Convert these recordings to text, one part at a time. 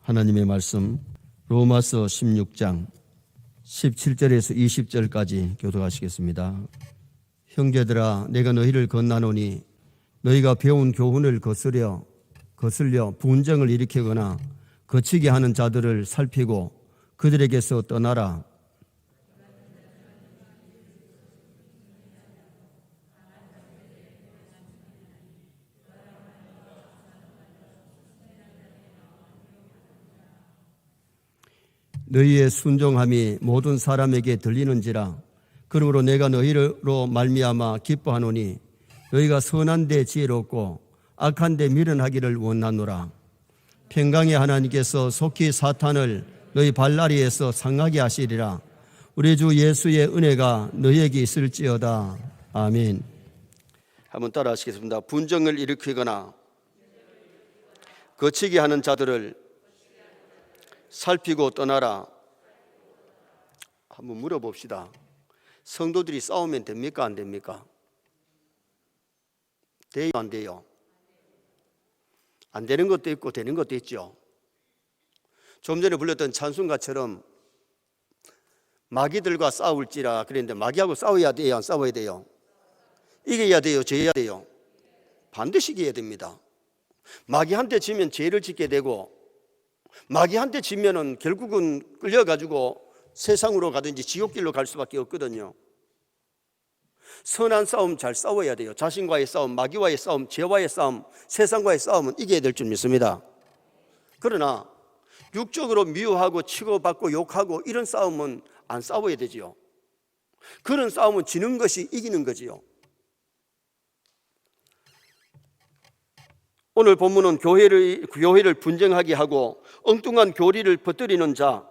하나님의 말씀 로마서 16장 17절에서 20절까지 교독하시겠습니다. 형제들아, 내가 너희를 건나노니 너희가 배운 교훈을 거슬려 분쟁을 일으키거나 거치게 하는 자들을 살피고 그들에게서 떠나라. 너희의 순종함이 모든 사람에게 들리는지라. 그러므로 내가 너희로 말미암아 기뻐하노니 너희가 선한 데 지혜롭고 악한 데 미련하기를 원하노라. 평강의 하나님께서 속히 사탄을 너희 발라리에서 상하게 하시리라. 우리 주 예수의 은혜가 너희에게 있을지어다. 아멘. 한번 따라 하시겠습니다. 분쟁을 일으키거나 거치게 하는 자들을 살피고 떠나라. 한번 물어봅시다. 성도들이 싸우면 됩니까? 안 됩니까? 돼요? 안 돼요? 안 되는 것도 있고 되는 것도 있죠. 좀 전에 불렀던 찬송가처럼 마귀들과 싸울지라 그랬는데 마귀하고 싸워야 돼요? 안 싸워야 돼요? 이겨야 돼요? 져야 돼요? 반드시 이겨야 됩니다. 마귀한테 지면 죄를 짓게 되고 마귀한테 지면은 결국은 끌려가지고 세상으로 가든지 지옥길로 갈 수밖에 없거든요. 선한 싸움 잘 싸워야 돼요. 자신과의 싸움, 마귀와의 싸움, 죄와의 싸움, 세상과의 싸움은 이겨야 될 줄 믿습니다. 그러나 육적으로 미워하고 치고받고 욕하고 이런 싸움은 안 싸워야 되지요. 그런 싸움은 지는 것이 이기는 거지요. 오늘 본문은 교회를 분쟁하게 하고 엉뚱한 교리를 퍼뜨리는 자,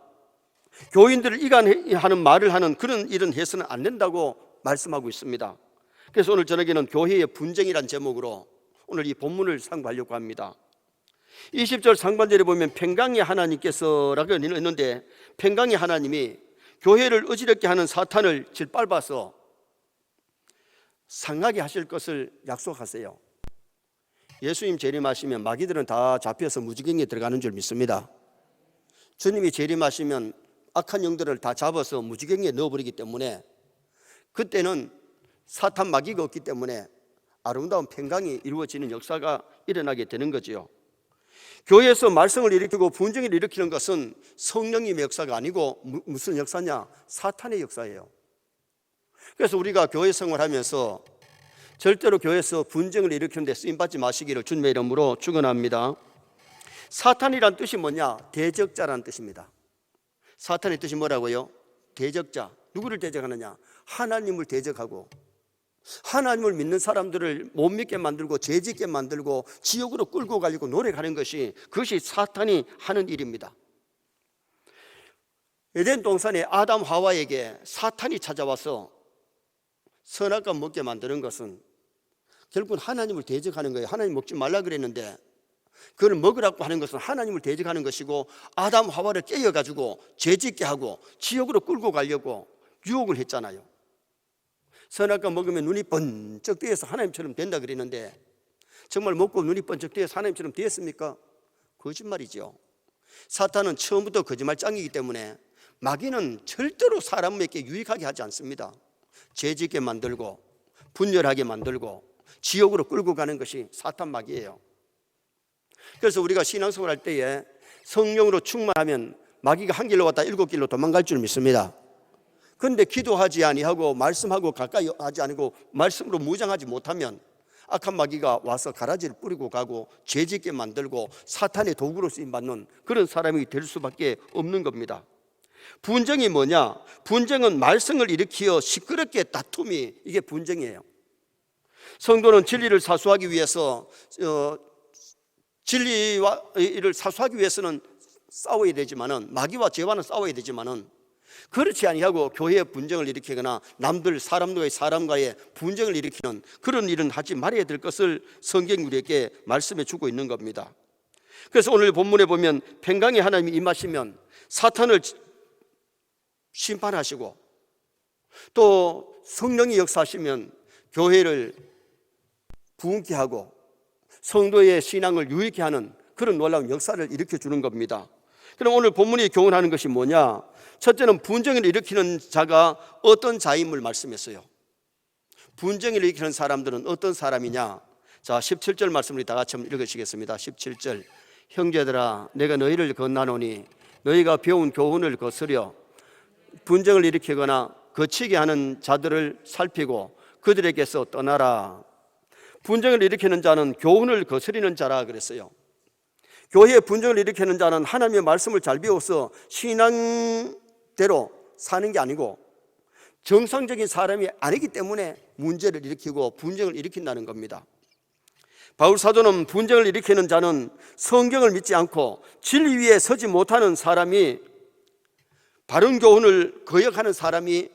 교인들을 이간하는 말을 하는 그런 일은 해서는 안 된다고 말씀하고 있습니다. 그래서 오늘 저녁에는 교회의 분쟁이란 제목으로 오늘 이 본문을 상고하려고 합니다. 20절 상반절에 보면 평강의 하나님께서라고 했는데 평강의 하나님이 교회를 어지럽게 하는 사탄을 짓밟아서 상하게 하실 것을 약속하세요. 예수님 재림하시면 마귀들은 다 잡혀서 무지개에 들어가는 줄 믿습니다. 주님이 재림하시면 악한 영들을 다 잡아서 무지개에 넣어버리기 때문에 그때는 사탄 마귀가 없기 때문에 아름다운 평강이 이루어지는 역사가 일어나게 되는 거지요. 교회에서 말썽을 일으키고 분쟁을 일으키는 것은 성령님의 역사가 아니고 무슨 역사냐? 사탄의 역사예요. 그래서 우리가 교회 생활하면서 절대로 교회에서 분쟁을 일으키는 데 쓰임받지 마시기를 주님의 이름으로 축원합니다. 사탄이란 뜻이 뭐냐? 대적자라는 뜻입니다. 사탄의 뜻이 뭐라고요? 대적자. 누구를 대적하느냐? 하나님을 대적하고 하나님을 믿는 사람들을 못 믿게 만들고 죄짓게 만들고 지옥으로 끌고 가려고 노력하는 그것이 사탄이 하는 일입니다. 에덴 동산에 아담 하와에게 사탄이 찾아와서 선악과 먹게 만드는 것은 결국은 하나님을 대적하는 거예요. 하나님 먹지 말라 그랬는데 그걸 먹으라고 하는 것은 하나님을 대적하는 것이고 아담 하와를 깨어가지고 죄짓게 하고 지옥으로 끌고 가려고 유혹을 했잖아요. 선악과 먹으면 눈이 번쩍 뜨여서 하나님처럼 된다 그랬는데 정말 먹고 눈이 번쩍 뜨여서 하나님처럼 되었습니까? 거짓말이죠. 사탄은 처음부터 거짓말장이기 때문에 마귀는 절대로 사람에게 유익하게 하지 않습니다. 죄짓게 만들고 분열하게 만들고 지옥으로 끌고 가는 것이 사탄 마귀예요. 그래서 우리가 신앙생활 할 때에 성령으로 충만하면 마귀가 한 길로 왔다 7길로 도망갈 줄 믿습니다. 그런데 기도하지 아니하고 말씀하고 가까이 하지 않고 말씀으로 무장하지 못하면 악한 마귀가 와서 가라지를 뿌리고 가고 죄짓게 만들고 사탄의 도구로 쓰임받는 그런 사람이 될 수밖에 없는 겁니다. 분쟁이 뭐냐? 분쟁은 말썽을 일으키어 시끄럽게 다툼이 이게 분쟁이에요. 성도는 진리를 사수하기 위해서 진리를 사수하기 위해서는 싸워야 되지만은 마귀와 죄와는 싸워야 되지만은 그렇지 아니하고 교회의 분쟁을 일으키거나 사람과의 분쟁을 일으키는 그런 일은 하지 말아야 될 것을 성경이 우리에게 말씀해 주고 있는 겁니다. 그래서 오늘 본문에 보면 평강의 하나님이 임하시면 사탄을 심판하시고 또 성령이 역사하시면 교회를 부흥케 하고 성도의 신앙을 유익케 하는 그런 놀라운 역사를 일으켜 주는 겁니다. 그럼 오늘 본문이 교훈하는 것이 뭐냐? 첫째는 분쟁을 일으키는 자가 어떤 자임을 말씀했어요. 분쟁을 일으키는 사람들은 어떤 사람이냐? 자, 17절 말씀을 다 같이 한번 읽으시겠습니다. 17절. 형제들아, 내가 너희를 건나노니 너희가 배운 교훈을 거스려 분쟁을 일으키거나 거치게 하는 자들을 살피고 그들에게서 떠나라. 분쟁을 일으키는 자는 교훈을 거스리는 자라 그랬어요. 교회에 분쟁을 일으키는 자는 하나님의 말씀을 잘 배워서 신앙대로 사는 게 아니고 정상적인 사람이 아니기 때문에 문제를 일으키고 분쟁을 일으킨다는 겁니다. 바울 사도는 분쟁을 일으키는 자는 성경을 믿지 않고 진리 위에 서지 못하는 사람이, 바른 교훈을 거역하는 사람이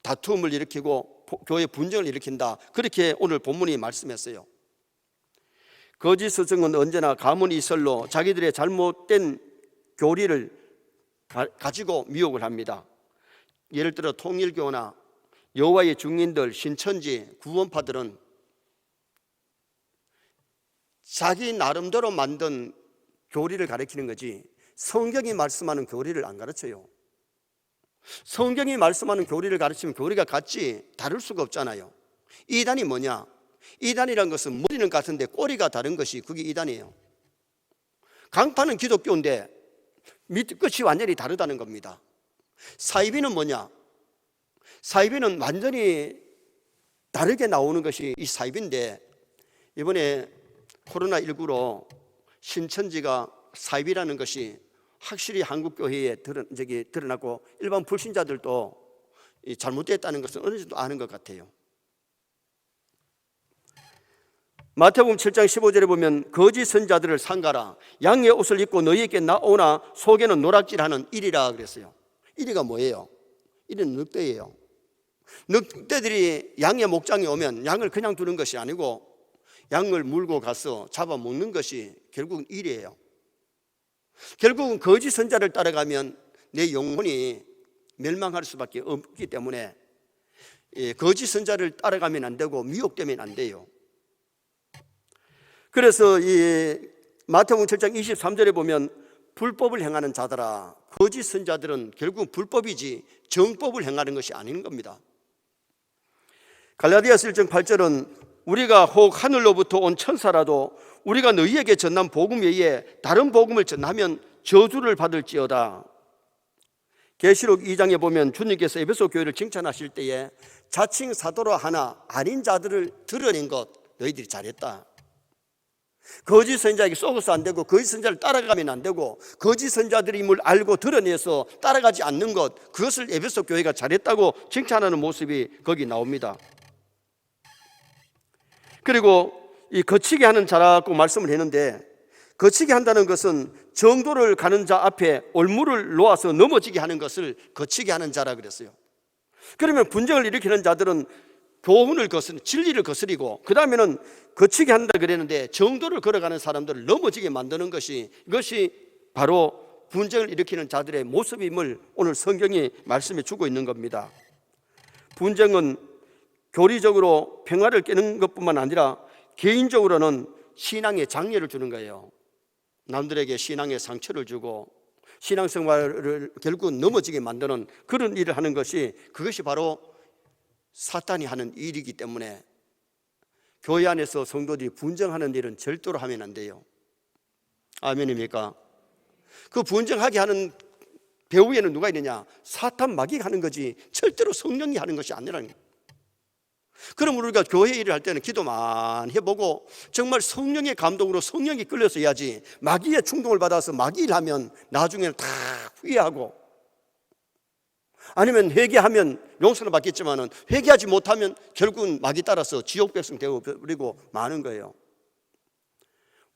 다툼을 일으키고 교회 분쟁을 일으킨다, 그렇게 오늘 본문이 말씀했어요. 거짓 스승은 언제나 가문이설로 자기들의 잘못된 교리를 가지고 미혹을 합니다. 예를 들어 통일교나 여호와의 증인들, 신천지, 구원파들은 자기 나름대로 만든 교리를 가르치는 거지 성경이 말씀하는 교리를 안 가르쳐요. 성경이 말씀하는 교리를 가르치면 교리가 같지 다를 수가 없잖아요. 이단이 뭐냐? 이단이란 것은 머리는 같은데 꼬리가 다른 것이 그게 이단이에요. 강파는 기독교인데 밑 끝이 완전히 다르다는 겁니다. 사이비는 뭐냐? 사이비는 완전히 다르게 나오는 것이 이 사이비인데, 이번에 코로나19로 신천지가 사이비라는 것이 확실히 한국교회에 드러났고 일반 불신자들도 잘못됐다는 것은 어느 정도 아는 것 같아요. 마태복음 7장 15절에 보면 거짓 선자들을 삼가라. 양의 옷을 입고 너희에게 나오나 속에는 노략질하는 이리라 그랬어요. 이리가 뭐예요? 이리는 늑대예요. 늑대들이 양의 목장에 오면 양을 그냥 두는 것이 아니고 양을 물고 가서 잡아먹는 것이 결국은 일이에요. 결국은 거짓 선자를 따라가면 내 영혼이 멸망할 수밖에 없기 때문에 거짓 선자를 따라가면 안 되고 미혹되면 안 돼요. 그래서 이 마태복음 7장 23절에 보면 불법을 행하는 자들아, 거짓 선자들은 결국 불법이지 정법을 행하는 것이 아닌 겁니다. 갈라디아서 1장 8절은 우리가 혹 하늘로부터 온 천사라도 우리가 너희에게 전한 복음 외에 다른 복음을 전하면 저주를 받을지어다. 계시록 2장에 보면 주님께서 에베소 교회를 칭찬하실 때에 자칭 사도로 하나 아닌 자들을 드러낸 것 너희들이 잘했다. 거짓 선자에게 속아서 안 되고 거짓 선자를 따라가면 안 되고 거짓 선자들임을 알고 드러내서 따라가지 않는 것, 그것을 에베소 교회가 잘했다고 칭찬하는 모습이 거기 나옵니다. 그리고 이 거치게 하는 자라고 말씀을 했는데, 거치게 한다는 것은 정도를 가는 자 앞에 올무를 놓아서 넘어지게 하는 것을 거치게 하는 자라 그랬어요. 그러면 분쟁을 일으키는 자들은 교훈을 거스리고 진리를 거스리고 그 다음에는 거치게 한다 그랬는데 정도를 걸어가는 사람들을 넘어지게 만드는 것이, 이것이 바로 분쟁을 일으키는 자들의 모습임을 오늘 성경이 말씀해 주고 있는 겁니다. 분쟁은 교리적으로 평화를 깨는 것뿐만 아니라 개인적으로는 신앙에 장애를 주는 거예요. 남들에게 신앙에 상처를 주고 신앙생활을 결국은 넘어지게 만드는 그런 일을 하는 것이, 그것이 바로 사탄이 하는 일이기 때문에 교회 안에서 성도들이 분쟁하는 일은 절대로 하면 안 돼요. 아멘입니까? 그 분쟁하게 하는 배후에는 누가 있느냐? 사탄 마귀가 하는 거지 절대로 성령이 하는 것이 아니라는 거예요. 그럼 우리가 교회 일을 할 때는 기도 많이 해보고 정말 성령의 감동으로 성령이 끌려서 해야지, 마귀의 충동을 받아서 마귀 일하면 나중에는 다 후회하고, 아니면 회개하면 용서는 받겠지만 회개하지 못하면 결국은 마귀 따라서 지옥 백성 되어버리고 마는 거예요.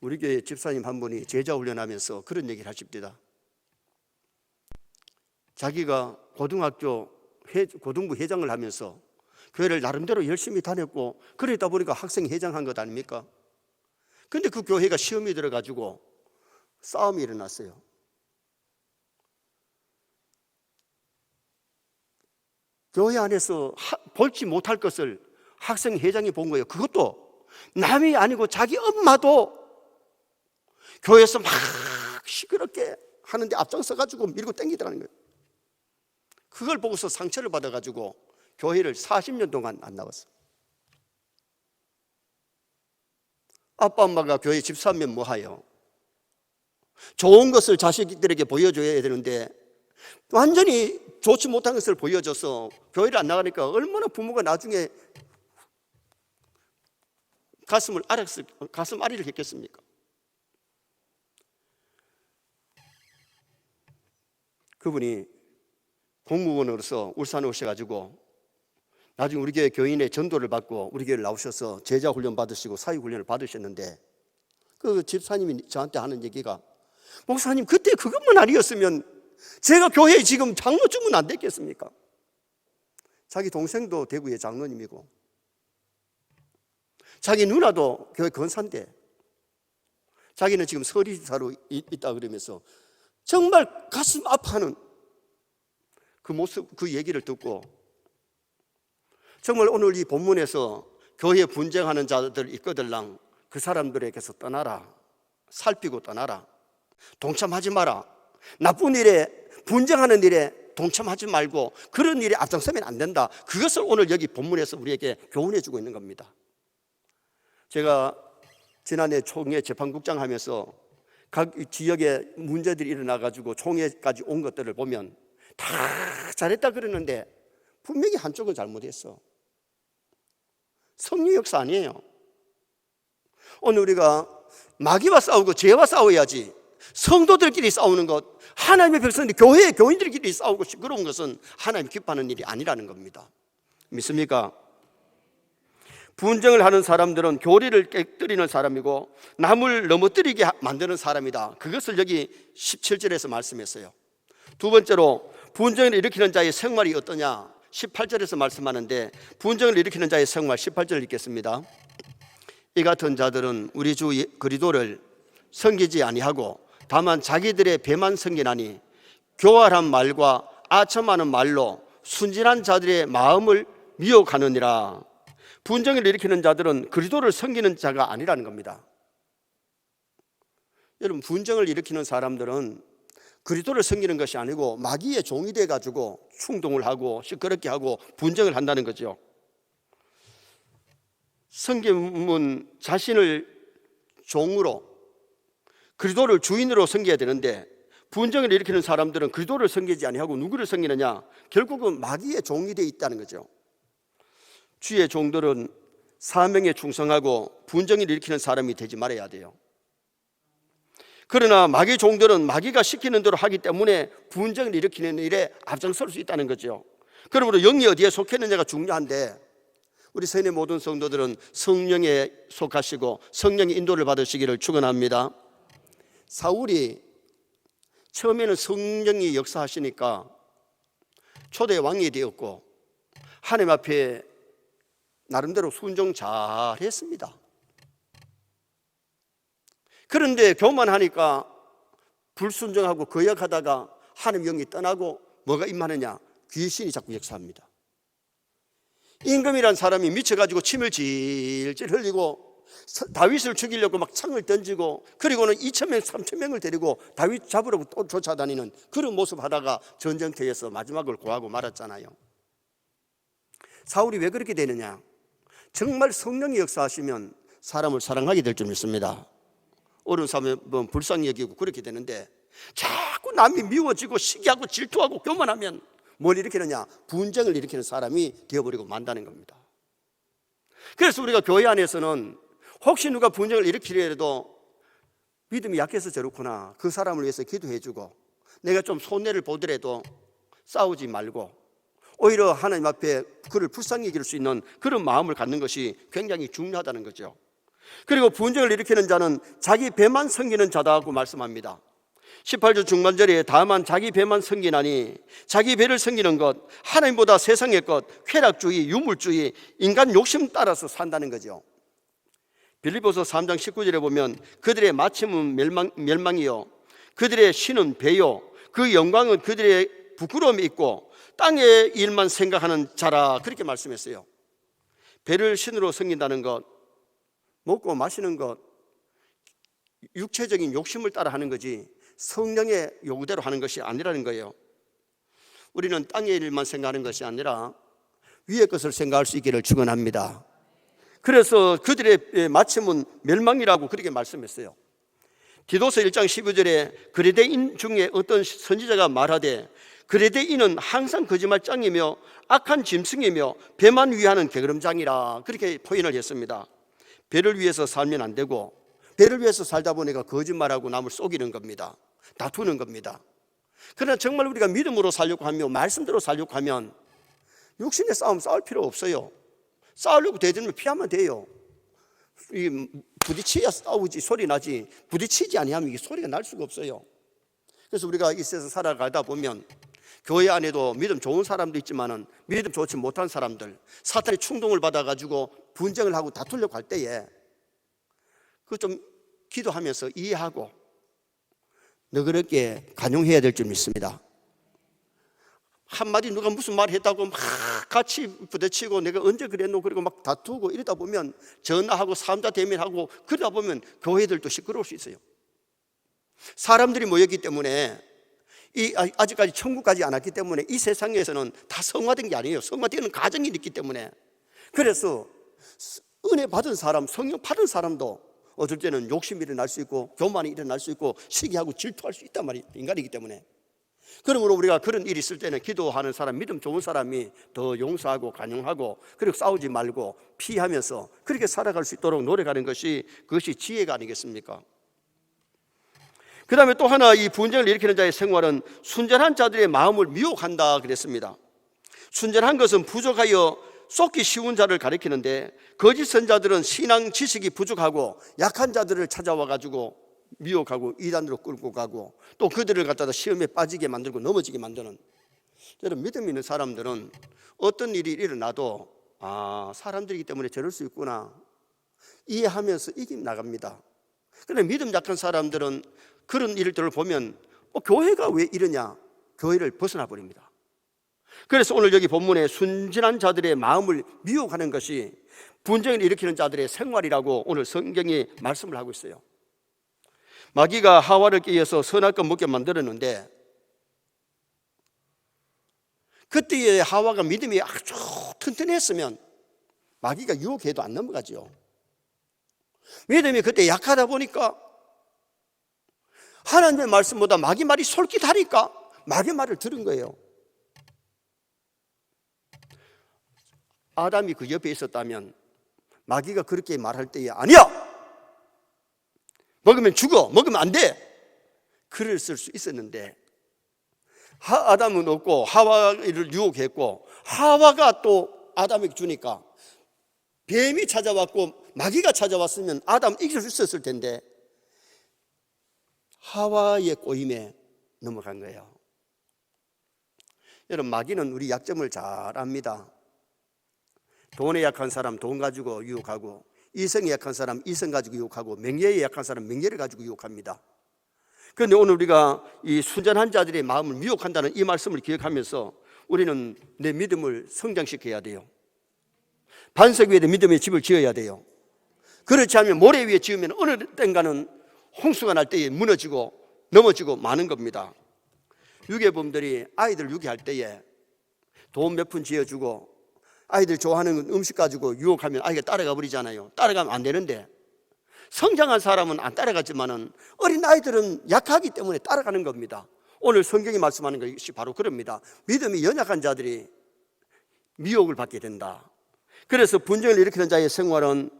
우리 교회 집사님 한 분이 제자 훈련하면서 그런 얘기를 하십니다. 자기가 고등부 회장을 하면서 교회를 나름대로 열심히 다녔고 그러다 보니까 학생 회장한 것 아닙니까? 근데 그 교회가 시험이 들어가지고 싸움이 일어났어요. 교회 안에서 볼지 못할 것을 학생 회장이 본 거예요. 그것도 남이 아니고 자기 엄마도 교회에서 막 시끄럽게 하는데 앞장서 가지고 밀고 땡기더라는 거예요. 그걸 보고서 상처를 받아 가지고 교회를 40년 동안 안 나왔어. 아빠 엄마가 교회 집사하면 뭐하여? 좋은 것을 자식들에게 보여줘야 되는데 완전히 좋지 못한 것을 보여줘서 교회를 안 나가니까 얼마나 부모가 나중에 가슴 아리를 했겠습니까? 그분이 공무원으로서 울산에 오셔가지고 나중에 우리 교회 교인의 전도를 받고 우리 교회를 나오셔서 제자 훈련 받으시고 사육 훈련을 받으셨는데 그 집사님이 저한테 하는 얘기가 목사님 그때 그것만 아니었으면 제가 교회에 지금 장로쯤은 안 됐겠습니까? 자기 동생도 대구의 장로님이고 자기 누나도 교회 권사인데 자기는 지금 서리사로 있다 그러면서 정말 가슴 아파하는 그 모습, 그 얘기를 듣고 정말 오늘 이 본문에서 교회에 분쟁하는 자들 있거들랑 그 사람들에게서 떠나라, 살피고 떠나라, 동참하지 마라, 나쁜 일에 분쟁하는 일에 동참하지 말고 그런 일에 앞장서면 안 된다. 그것을 오늘 여기 본문에서 우리에게 교훈해 주고 있는 겁니다. 제가 지난해 총회 재판국장 하면서 각 지역에 문제들이 일어나가지고 총회까지 온 것들을 보면 다 잘했다 그러는데 분명히 한쪽은 잘못했어. 성령 역사 아니에요. 오늘 우리가 마귀와 싸우고 죄와 싸워야지 성도들끼리 싸우는 것, 하나님의 백성들, 교회의 교인들끼리 싸우고 시끄러운 것은 하나님 기뻐하는 일이 아니라는 겁니다. 믿습니까? 분쟁을 하는 사람들은 교리를 깨뜨리는 사람이고 남을 넘어뜨리게 만드는 사람이다. 그것을 여기 17절에서 말씀했어요. 두 번째로 분쟁을 일으키는 자의 생활이 어떠냐 18절에서 말씀하는데 분쟁을 일으키는 자의 생활 18절을 읽겠습니다. 이 같은 자들은 우리 주 그리스도를 섬기지 아니하고 다만 자기들의 배만 섬기나니 교활한 말과 아첨하는 말로 순진한 자들의 마음을 미혹하느니라. 분쟁을 일으키는 자들은 그리스도를 섬기는 자가 아니라는 겁니다. 여러분, 분쟁을 일으키는 사람들은 그리스도를 섬기는 것이 아니고 마귀의 종이 돼 가지고 충동을 하고 시끄럽게 하고 분쟁을 한다는 거죠. 성경은 자신을 종으로 그리스도를 주인으로 섬겨야 되는데 분쟁을 일으키는 사람들은 그리스도를 섬기지 아니하고 누구를 섬기느냐? 결국은 마귀의 종이 돼 있다는 거죠. 주의 종들은 사명에 충성하고 분쟁을 일으키는 사람이 되지 말아야 돼요. 그러나 마귀 종들은 마귀가 시키는 대로 하기 때문에 분쟁을 일으키는 일에 앞장설 수 있다는 거죠. 그러므로 영이 어디에 속했느냐가 중요한데 우리 세뇌 모든 성도들은 성령에 속하시고 성령의 인도를 받으시기를 축원합니다. 사울이 처음에는 성령이 역사하시니까 초대 왕이 되었고 하나님 앞에 나름대로 순종 잘했습니다. 그런데 교만하니까 불순종하고 거역하다가 하나님 영이 떠나고 뭐가 임하느냐? 귀신이 자꾸 역사합니다. 임금이란 사람이 미쳐가지고 침을 질질 흘리고 다윗을 죽이려고 막 창을 던지고 그리고는 2,000명 3,000명을 데리고 다윗 잡으려고 또 쫓아다니는 그런 모습 하다가 전쟁터에서 마지막을 고하고 말았잖아요. 사울이 왜 그렇게 되느냐? 정말 성령이 역사하시면 사람을 사랑하게 될 줄 믿습니다. 어려운 사람은 불쌍히 여기고 그렇게 되는데 자꾸 남이 미워지고 시기하고 질투하고 교만하면 뭘 일으키느냐? 분쟁을 일으키는 사람이 되어버리고 만다는 겁니다. 그래서 우리가 교회 안에서는 혹시 누가 분쟁을 일으키려도 믿음이 약해서 저렇구나, 그 사람을 위해서 기도해주고 내가 좀 손해를 보더라도 싸우지 말고 오히려 하나님 앞에 그를 불쌍히 여길 수 있는 그런 마음을 갖는 것이 굉장히 중요하다는 거죠. 그리고 분쟁을 일으키는 자는 자기 배만 섬기는 자다고 말씀합니다. 18절 중반절에 다만 자기 배만 섬기나니 자기 배를 섬기는 것, 하나님보다 세상의 것, 쾌락주의, 유물주의, 인간 욕심 따라서 산다는 거죠. 빌립보서 3장 19절에 보면 그들의 마침은 멸망이요 그들의 신은 배요 그 영광은 그들의 부끄러움이 있고 땅의 일만 생각하는 자라, 그렇게 말씀했어요. 배를 신으로 섬긴다는 것, 먹고 마시는 것, 육체적인 욕심을 따라 하는 거지 성령의 요구대로 하는 것이 아니라는 거예요. 우리는 땅의 일만 생각하는 것이 아니라 위의 것을 생각할 수 있기를 축원합니다. 그래서 그들의 마침은 멸망이라고 그렇게 말씀했어요. 디도서 1장 12절에 그레데인 중에 어떤 선지자가 말하되 그레데인은 항상 거짓말장이며 악한 짐승이며 배만 위하는 게으름장이라 그렇게 표현을 했습니다. 배를 위해서 살면 안 되고 배를 위해서 살다 보니까 거짓말하고 남을 속이는 겁니다. 다투는 겁니다. 그러나 정말 우리가 믿음으로 살려고 하며 말씀대로 살려고 하면 육신의 싸움 싸울 필요 없어요. 싸우려고 대들면 피하면 돼요. 부딪혀야 싸우지 소리 나지 부딪히지 아니하면 이게 소리가 날 수가 없어요. 그래서 우리가 이 세상 살아가다 보면 교회 안에도 믿음 좋은 사람도 있지만은 믿음 좋지 못한 사람들, 사탄의 충동을 받아가지고 분쟁을 하고 다투려고 할 때에 그 좀 기도하면서 이해하고 너그럽게 간용해야 될 줄 믿습니다. 한마디 누가 무슨 말 했다고 막 같이 부딪히고 내가 언제 그랬노 그리고 막 다투고 이러다 보면 전화하고 사람자 대면하고 그러다 보면 교회들도 시끄러울 수 있어요. 사람들이 모였기 때문에 아직까지 천국까지 안 왔기 때문에 이 세상에서는 다 성화된 게 아니에요. 성화되는 과정이 있기 때문에. 그래서 은혜 받은 사람, 성령 받은 사람도 어떨 때는 욕심이 일어날 수 있고 교만이 일어날 수 있고 시기하고 질투할 수 있단 말이에요. 인간이기 때문에. 그러므로 우리가 그런 일이 있을 때는 기도하는 사람, 믿음 좋은 사람이 더 용서하고 간용하고 그리고 싸우지 말고 피하면서 그렇게 살아갈 수 있도록 노력하는 것이 그것이 지혜가 아니겠습니까? 그 다음에 또 하나 이 분쟁을 일으키는 자의 생활은 순전한 자들의 마음을 미혹한다 그랬습니다. 순전한 것은 부족하여 쏟기 쉬운 자를 가리키는데 거짓 선자들은 신앙 지식이 부족하고 약한 자들을 찾아와 가지고 미혹하고 이단으로 끌고 가고 또 그들을 갖다가 시험에 빠지게 만들고 넘어지게 만드는. 여러분 믿음 있는 사람들은 어떤 일이 일어나도 사람들이기 때문에 저럴 수 있구나 이해하면서 이겨나갑니다. 그런데 믿음 약한 사람들은 그런 일들을 보면 교회가 왜 이러냐 교회를 벗어나 버립니다. 그래서 오늘 여기 본문에 순진한 자들의 마음을 미혹하는 것이 분쟁을 일으키는 자들의 생활이라고 오늘 성경이 말씀을 하고 있어요. 마귀가 하와를 끼어서 선악과 먹게 만들었는데 그때의 하와가 믿음이 아주 튼튼했으면 마귀가 유혹해도 안 넘어가죠. 믿음이 그때 약하다 보니까 하나님의 말씀보다 마귀 말이 솔깃하니까 마귀 말을 들은 거예요. 아담이 그 옆에 있었다면 마귀가 그렇게 말할 때에 아니야! 먹으면 죽어! 먹으면 안 돼! 그랬을 수 있었는데 아담은 없고 하와를 유혹했고 하와가 또 아담에게 주니까 뱀이 찾아왔고 마귀가 찾아왔으면 아담 이길 수 있었을 텐데 하와의 꼬임에 넘어간 거예요. 여러분 마귀는 우리 약점을 잘 압니다. 돈에 약한 사람 돈 가지고 유혹하고 이성에 약한 사람 이성 가지고 유혹하고 명예에 약한 사람 명예를 가지고 유혹합니다. 그런데 오늘 우리가 이 순전한 자들의 마음을 미혹한다는 이 말씀을 기억하면서 우리는 내 믿음을 성장시켜야 돼요. 반석 위에 믿음의 집을 지어야 돼요. 그렇지 않으면 모래 위에 지으면 어느 땐가는 홍수가 날 때에 무너지고 넘어지고 마는 겁니다. 유괴범들이 아이들 유괴할 때에 돈 몇 푼 지어주고 아이들 좋아하는 음식 가지고 유혹하면 아이가 따라가 버리잖아요. 따라가면 안 되는데 성장한 사람은 안 따라가지만은 어린 아이들은 약하기 때문에 따라가는 겁니다. 오늘 성경이 말씀하는 것이 바로 그럽니다. 믿음이 연약한 자들이 미혹을 받게 된다. 그래서 분쟁을 일으키는 자의 생활은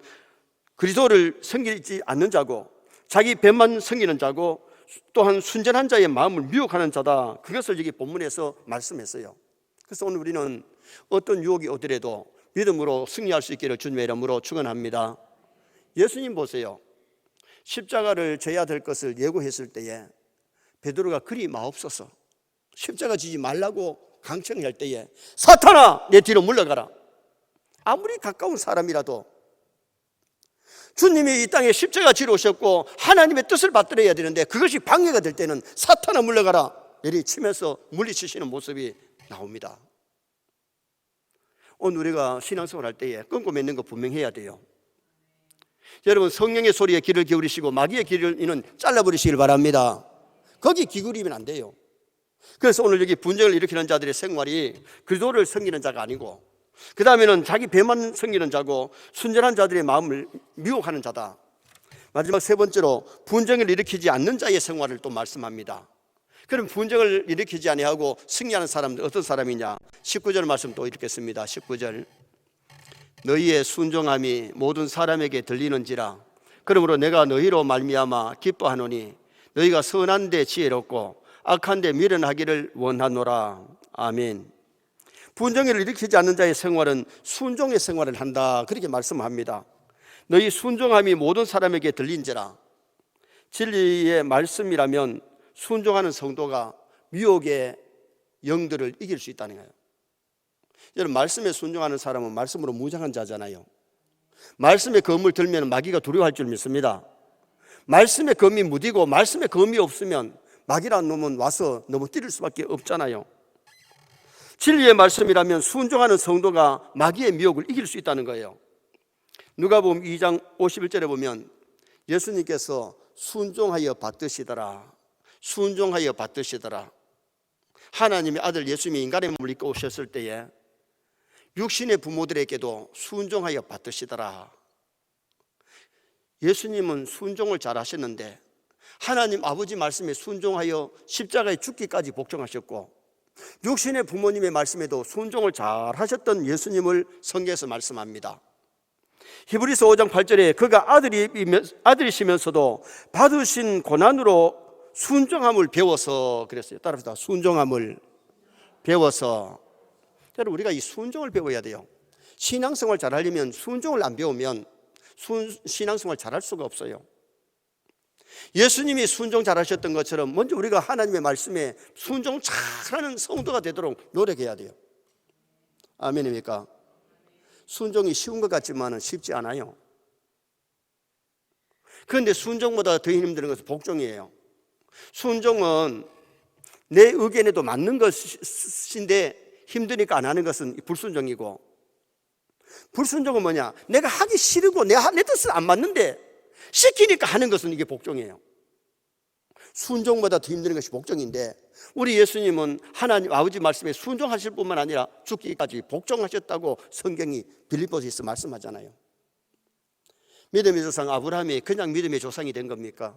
그리스도를 섬기지 않는 자고 자기 배만 섬기는 자고 또한 순전한 자의 마음을 미혹하는 자다. 그것을 여기 본문에서 말씀했어요. 그래서 오늘 우리는 어떤 유혹이 오더라도 믿음으로 승리할 수 있기를 주님의 이름으로 축원합니다. 예수님 보세요. 십자가를 져야 될 것을 예고했을 때에 베드로가 그리 마옵소서 십자가 지지 말라고 강청할 때에 사탄아 내 뒤로 물러가라. 아무리 가까운 사람이라도 주님이 이 땅에 십자가 지러 오셨고 하나님의 뜻을 받들어야 되는데 그것이 방해가 될 때는 사탄아 물러가라 내리치면서 물리치시는 모습이 나옵니다. 오늘 우리가 신앙생활 할 때에 끊고 맺는 거 분명해야 돼요. 여러분 성령의 소리에 귀를 기울이시고 마귀의 귀를 잘라버리시길 바랍니다. 거기 기울이면 안 돼요. 그래서 오늘 여기 분쟁을 일으키는 자들의 생활이 그리스도를 섬기는 자가 아니고, 그 다음에는 자기 배만 섬기는 자고 순전한 자들의 마음을 미혹하는 자다. 마지막 세 번째로 분쟁을 일으키지 않는 자의 생활을 또 말씀합니다. 그럼 분쟁을 일으키지 아니하고 승리하는 사람들 어떤 사람이냐? 19절 말씀 또 읽겠습니다. 19절, 너희의 순종함이 모든 사람에게 들리는지라. 그러므로 내가 너희로 말미암아 기뻐하노니 너희가 선한 데 지혜롭고 악한 데 미련하기를 원하노라. 아멘. 분쟁을 일으키지 않는 자의 생활은 순종의 생활을 한다, 그렇게 말씀합니다. 너희 순종함이 모든 사람에게 들린지라. 진리의 말씀이라면 순종하는 성도가 미혹의 영들을 이길 수 있다는 거예요. 여러분, 말씀에 순종하는 사람은 말씀으로 무장한 자잖아요. 말씀의 검을 들면 마귀가 두려워할 줄 믿습니다. 말씀의 검이 무디고 말씀의 검이 없으면 마귀라는 놈은 와서 넘어뜨릴 수밖에 없잖아요. 진리의 말씀이라면 순종하는 성도가 마귀의 미혹을 이길 수 있다는 거예요. 누가복음 2장 51절에 보면 예수님께서 순종하여 받으시더라, 순종하여 받으시더라. 하나님의 아들 예수님이 인간의 몸을 입고 오셨을 때에 육신의 부모들에게도 순종하여 받으시더라. 예수님은 순종을 잘 하셨는데 하나님 아버지 말씀에 순종하여 십자가에 죽기까지 복종하셨고, 육신의 부모님의 말씀에도 순종을 잘 하셨던 예수님을 성경에서 말씀합니다. 히브리서 5장 8절에 그가 아들이시면서도 받으신 고난으로 순종함을 배워서, 그랬어요. 따라합시다. 순종함을 배워서. 여러분, 우리가 이 순종을 배워야 돼요. 신앙생활 잘하려면 순종을 안 배우면 신앙생활 잘할 수가 없어요. 예수님이 순종 잘하셨던 것처럼 먼저 우리가 하나님의 말씀에 순종 잘하는 성도가 되도록 노력해야 돼요. 아멘입니까? 순종이 쉬운 것 같지만 쉽지 않아요. 그런데 순종보다 더 힘든 것은 복종이에요. 순종은 내 의견에도 맞는 것인데 힘드니까 안 하는 것은 불순종이고, 불순종은 뭐냐? 내가 하기 싫고 내 뜻은 안 맞는데 시키니까 하는 것은 이게 복종이에요. 순종보다 더 힘든 것이 복종인데, 우리 예수님은 하나님 아버지 말씀에 순종하실 뿐만 아니라 죽기까지 복종하셨다고 성경이 빌립보서에서 말씀하잖아요. 믿음의 조상 아브라함이 그냥 믿음의 조상이 된 겁니까?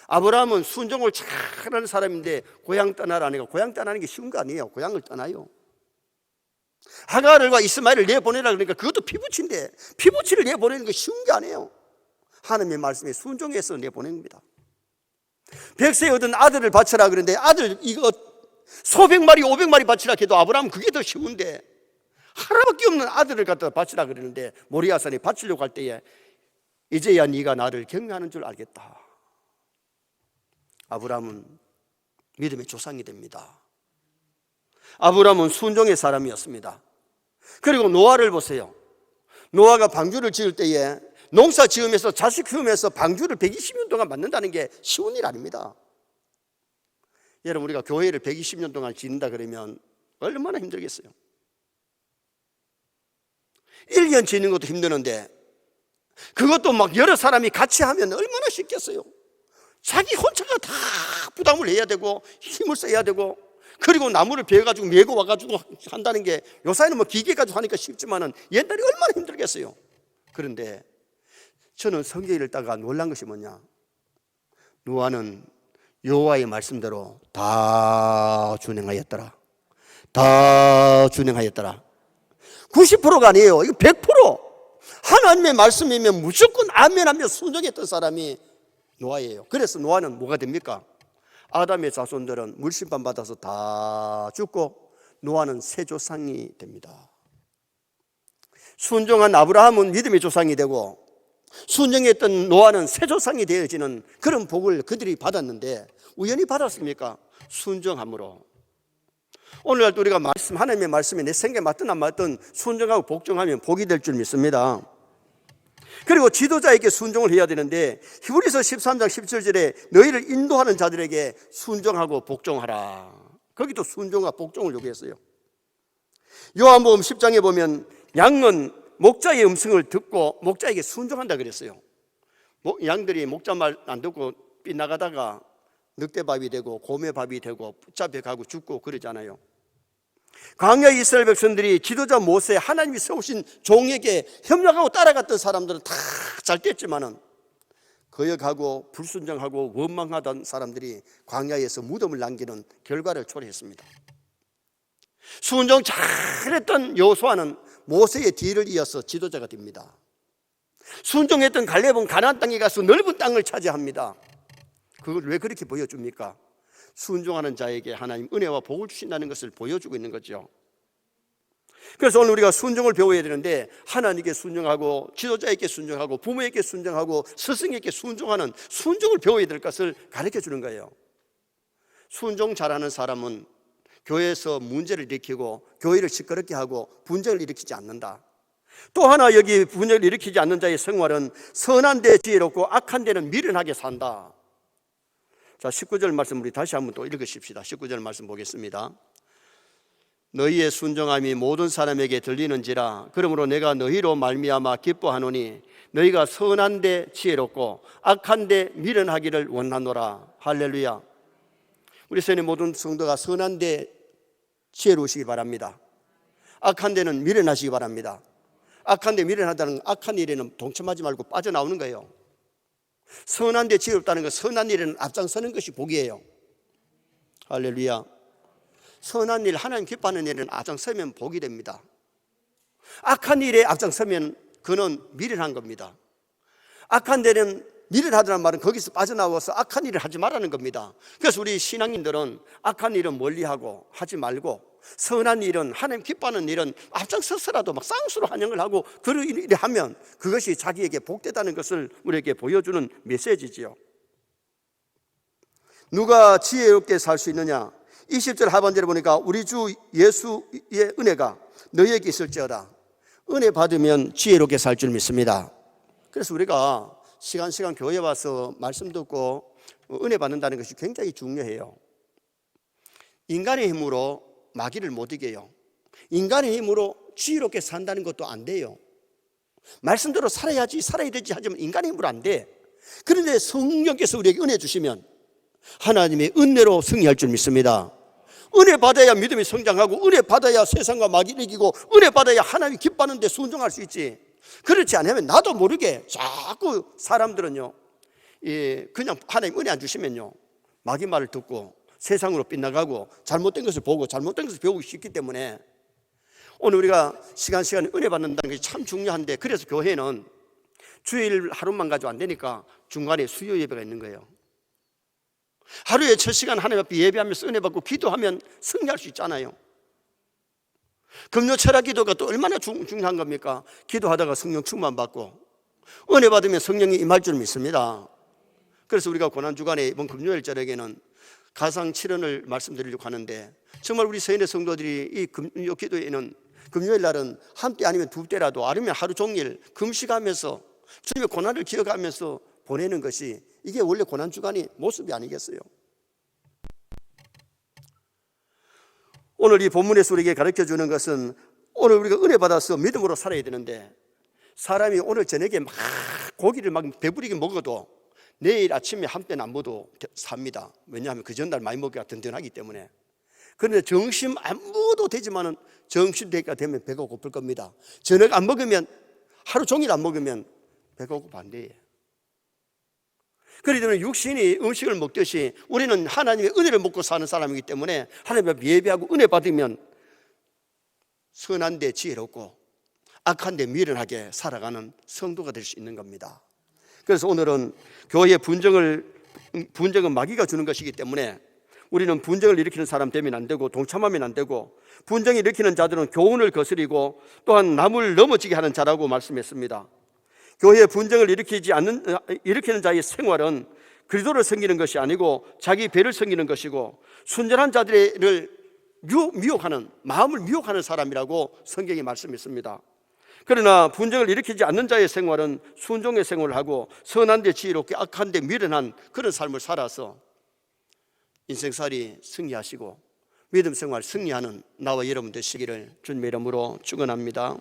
아브라함은 순종을 잘하는 사람인데 고향 떠나라니까, 고향 떠나는 게 쉬운 거 아니에요. 고향을 떠나요. 하갈과 이스마엘을 내보내라 그러니까 그것도 피부치인데 피부치를 내보내는 게 쉬운 게 아니에요. 하나님의 말씀에 순종해서 내보낸 겁니다. 백세 얻은 아들을 바쳐라 그러는데 아들 이거 소백 마리 500마리 바치라 해도 아브라함은 그게 더 쉬운데 하나밖에 없는 아들을 갖다 바치라 그러는데 모리아산에 바치려고 할 때에 이제야 네가 나를 경외하는 줄 알겠다. 아브라함은 믿음의 조상이 됩니다. 아브라함은 순종의 사람이었습니다. 그리고 노아를 보세요. 노아가 방주를 지을 때에 농사 지으면서 자식 키우면서 방주를 120년 동안 만든다는 게 쉬운 일 아닙니다. 여러분, 우리가 교회를 120년 동안 짓는다 그러면 얼마나 힘들겠어요. 1년 지는 것도 힘드는데 그것도 막 여러 사람이 같이 하면 얼마나 쉽겠어요. 자기 혼자가 다 부담을 해야 되고 힘을 써야 되고, 그리고 나무를 베어가지고 메고 와가지고 한다는 게 요새는 뭐 기계 가지고 하니까 쉽지만은 옛날에 얼마나 힘들겠어요. 그런데 저는 성경을 읽다가 놀란 것이 뭐냐? 노아는 여호와의 말씀대로 다 준행하였더라. 다 준행하였더라. 90%가 아니에요. 이거 100%. 하나님의 말씀이면 무조건 아멘하며 순종했던 사람이 노아예요. 그래서 노아는 뭐가 됩니까? 아담의 자손들은 물심판 받아서 다 죽고 노아는 새 조상이 됩니다. 순종한 아브라함은 믿음의 조상이 되고 순종했던 노아는 새 조상이 되어지는 그런 복을 그들이 받았는데 우연히 받았습니까? 순종함으로. 오늘날 우리가 하나님의 말씀에 내 생각에 맞든 안 맞든 순종하고 복종하면 복이 될 줄 믿습니다. 그리고 지도자에게 순종을 해야 되는데 히브리서 13장 17절에 너희를 인도하는 자들에게 순종하고 복종하라. 거기도 순종과 복종을 요구했어요. 요한복음 10장에 보면 양은 목자의 음성을 듣고 목자에게 순종한다 그랬어요. 양들이 목자 말 안 듣고 빗나가다가 늑대밥이 되고 고매밥이 되고 붙잡혀가고 죽고 그러잖아요. 광야 이스라엘 백성들이 지도자 모세, 하나님이 세우신 종에게 협력하고 따라갔던 사람들은 다 잘 됐지만은 거역하고 불순종하고 원망하던 사람들이 광야에서 무덤을 남기는 결과를 초래했습니다. 순종 잘했던 여호수아는 모세의 뒤를 이어서 지도자가 됩니다. 순종했던 갈렙은 가나안 땅에 가서 넓은 땅을 차지합니다. 그걸 왜 그렇게 보여줍니까? 순종하는 자에게 하나님 은혜와 복을 주신다는 것을 보여주고 있는 거죠. 그래서 오늘 우리가 순종을 배워야 되는데, 하나님께 순종하고 지도자에게 순종하고 부모에게 순종하고 스승에게 순종하는 순종을 배워야 될 것을 가르쳐 주는 거예요. 순종 잘하는 사람은 교회에서 문제를 일으키고 교회를 시끄럽게 하고 분쟁을 일으키지 않는다. 또 하나, 여기 분쟁을 일으키지 않는 자의 생활은 선한 데 지혜롭고 악한 데는 미련하게 산다. 자, 19절 말씀 우리 다시 한번 또 읽으십시다. 19절 말씀 보겠습니다. 너희의 순종함이 모든 사람에게 들리는지라. 그러므로 내가 너희로 말미암아 기뻐하노니 너희가 선한 데 지혜롭고 악한 데 미련하기를 원하노라. 할렐루야. 우리 선의 모든 성도가 선한 데 지혜로우시기 바랍니다. 악한 데는 미련하시기 바랍니다. 악한 데 미련하다는 악한 일에는 동참하지 말고 빠져나오는 거예요. 선한 데 지혜롭다는 것, 선한 일에는 앞장서는 것이 복이에요. 할렐루야. 선한 일, 하나님 기뻐하는 일에는 앞장서면 복이 됩니다. 악한 일에 앞장서면 그는 미련한 겁니다. 악한 데는 미련하다는 말은 거기서 빠져나와서 악한 일을 하지 말라는 겁니다. 그래서 우리 신앙인들은 악한 일은 멀리하고 하지 말고, 선한 일은, 하나님 기뻐하는 일은 앞장서서라도 막 쌍수로 환영을 하고 그런 일을 하면 그것이 자기에게 복되다는 것을 우리에게 보여주는 메시지지요. 누가 지혜롭게 살 수 있느냐? 20절 하반절에 보니까 우리 주 예수의 은혜가 너희에게 있을지어다. 은혜 받으면 지혜롭게 살 줄 믿습니다. 그래서 우리가 시간 교회에 와서 말씀 듣고 은혜 받는다는 것이 굉장히 중요해요. 인간의 힘으로 마귀를 못 이겨요. 인간의 힘으로 지혜롭게 산다는 것도 안 돼요. 말씀대로 살아야 되지 하지만 인간의 힘으로 안 돼. 그런데 성령께서 우리에게 은혜 주시면 하나님의 은혜로 승리할 줄 믿습니다. 은혜 받아야 믿음이 성장하고, 은혜 받아야 세상과 마귀를 이기고, 은혜 받아야 하나님이 기뻐하는 데 순종할 수 있지. 그렇지 않으면 나도 모르게 자꾸 사람들은요, 그냥 하나님 은혜 안 주시면요, 마귀 말을 듣고 세상으로 빗나가고 잘못된 것을 보고 잘못된 것을 배우기 쉽기 때문에 오늘 우리가 시간 은혜 받는다는 것이 참 중요한데, 그래서 교회는 주일 하루만 가지고 안 되니까 중간에 수요 예배가 있는 거예요. 하루에 첫 시간 하나님 앞에 예배하면서 은혜 받고 기도하면 승리할 수 있잖아요. 금요 철학 기도가 또 얼마나 중요한 겁니까? 기도하다가 성령 충만 받고 은혜 받으면 성령이 임할 줄 믿습니다. 그래서 우리가 고난주간에 이번 금요일 저녁에는 가상 7원을 말씀드리려고 하는데, 정말 우리 서인의 성도들이 이 금요 기도에는 금요일 날은 한 때 아니면 두 때라도, 아니면 하루 종일 금식하면서 주님의 고난을 기억하면서 보내는 것이, 이게 원래 고난주간의 모습이 아니겠어요? 오늘 이 본문에서 우리에게 가르쳐주는 것은, 오늘 우리가 은혜 받아서 믿음으로 살아야 되는데, 사람이 오늘 저녁에 막 고기를 막 배부르게 먹어도 내일 아침에 한 편 안 먹어도 삽니다. 왜냐하면 그 전날 많이 먹기가 든든하기 때문에. 그런데 점심 안 먹어도 되지만은 점심 때가 되면 배가 고플 겁니다. 저녁 안 먹으면, 하루 종일 안 먹으면 배가 고프 안 돼요. 그렇기 때문에 육신이 음식을 먹듯이 우리는 하나님의 은혜를 먹고 사는 사람이기 때문에 하나님 앞에 예배하고 은혜 받으면 선한 데 지혜롭고 악한 데 미련하게 살아가는 성도가 될 수 있는 겁니다. 그래서 오늘은 교회의 분쟁은 마귀가 주는 것이기 때문에 우리는 분쟁을 일으키는 사람 되면 안 되고 동참하면 안 되고, 분쟁을 일으키는 자들은 교훈을 거스리고 또한 남을 넘어지게 하는 자라고 말씀했습니다. 교회의 분쟁을 일으키는 자의 생활은 그리스도를 섬기는 것이 아니고 자기 배를 섬기는 것이고, 순전한 자들을 미혹하는, 마음을 미혹하는 사람이라고 성경이 말씀했습니다. 그러나 분쟁을 일으키지 않는 자의 생활은 순종의 생활을 하고 선한 데 지혜롭게 악한 데 미련한 그런 삶을 살아서 인생살이 승리하시고 믿음 생활 승리하는 나와 여러분 되시기를 주님의 이름으로 축원합니다.